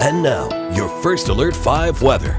And now, your First Alert 5 weather.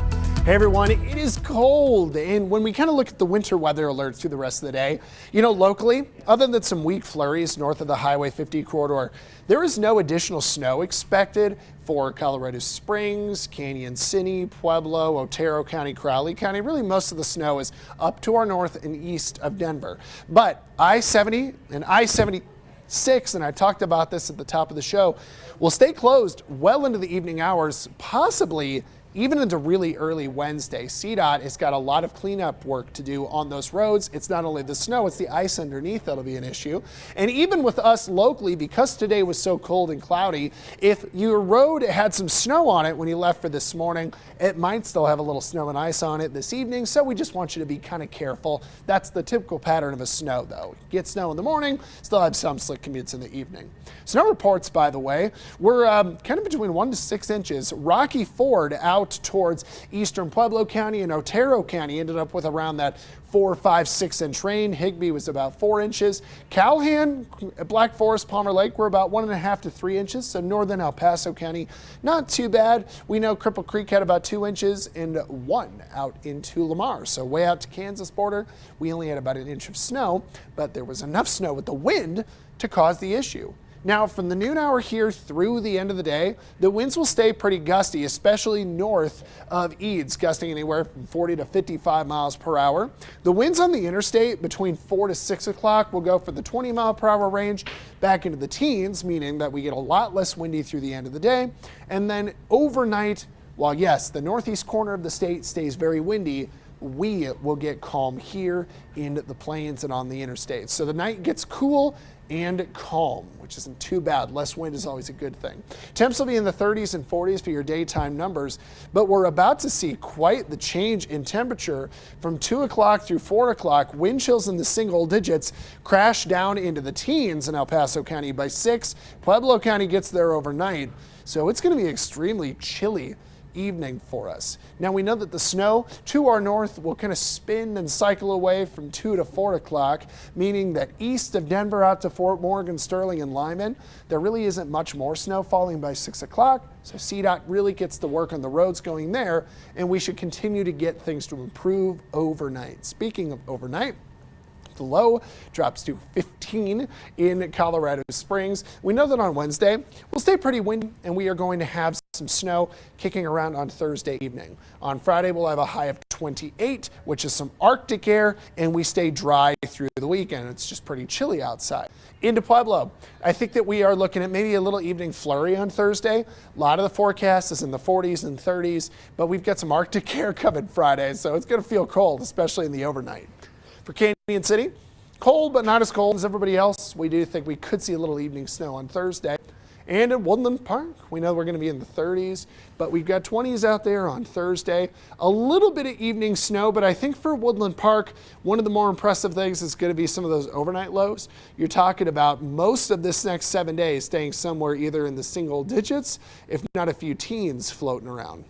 Hey everyone, it is cold, and when we kind of look at the winter weather alerts through the rest of the day, locally, other than some weak flurries north of the Highway 50 corridor, there is no additional snow expected for Colorado Springs, Canyon City, Pueblo, Otero County, Crowley County. Really, most of the snow is up to our north and east of Denver. But I-70 and I-76, and I talked about this at the top of the show, will stay closed well into the evening hours, possibly even into really early Wednesday. CDOT has got a lot of cleanup work to do on those roads. It's not only the snow, it's the ice underneath that'll be an issue. And even with us locally, because today was so cold and cloudy, if your road had some snow on it when you left for this morning, it might still have a little snow and ice on it this evening. So we just want you to be kind of careful. That's the typical pattern of a snow though. Get snow in the morning, still have some slick commutes in the evening. Snow reports, by the way, we're kind of between 1 to 6 inches. Rocky Ford out towards eastern Pueblo County and Otero County ended up with around that 4, 5, 6 inch rain. Higbee was about 4 inches. Calhoun, Black Forest, Palmer Lake were about 1.5 to 3 inches. So northern El Paso County, not too bad. We know Cripple Creek had about 2 inches and 1 out into Lamar. So way out to Kansas border, we only had about 1 inch of snow, but there was enough snow with the wind to cause the issue. Now, from the noon hour here through the end of the day, the winds will stay pretty gusty, especially north of Eads, gusting anywhere from 40 to 55 miles per hour. The winds on the interstate between 4 to 6 o'clock will go for the 20 mile per hour range back into the teens, meaning that we get a lot less windy through the end of the day. And then overnight, while yes, the northeast corner of the state stays very windy, we will get calm here in the plains and on the interstate. So the night gets cool and calm, which isn't too bad. Less wind is always a good thing. Temps will be in the 30s and 40s for your daytime numbers, but we're about to see quite the change in temperature from 2 o'clock through 4 o'clock. Wind chills in the single digits crash down into the teens in El Paso County by 6. Pueblo County gets there overnight, so it's going to be extremely chilly evening for us. Now we know that the snow to our north will kind of spin and cycle away from 2 to 4 o'clock, meaning that east of Denver out to Fort Morgan, Sterling, and Lyman, there really isn't much more snow falling by 6 o'clock. So CDOT really gets to work on the roads going there, and we should continue to get things to improve overnight. Speaking of overnight, the low drops to 15 in Colorado Springs. We know that on Wednesday, we'll stay pretty windy and we are going to have some snow kicking around on Thursday evening. On Friday, we'll have a high of 28, which is some Arctic air, and we stay dry through the weekend. It's just pretty chilly outside. Into Pueblo, I think that we are looking at maybe a little evening flurry on Thursday. A lot of the forecast is in the 40s and 30s, but we've got some Arctic air coming Friday, so it's going to feel cold, especially in the overnight. For Canyon City, cold but not as cold as everybody else. We do think we could see a little evening snow on Thursday. And in Woodland Park, we know we're going to be in the 30s, but we've got 20s out there on Thursday. A little bit of evening snow, but I think for Woodland Park, one of the more impressive things is going to be some of those overnight lows. You're talking about most of this next 7 days staying somewhere either in the single digits, if not a few teens floating around.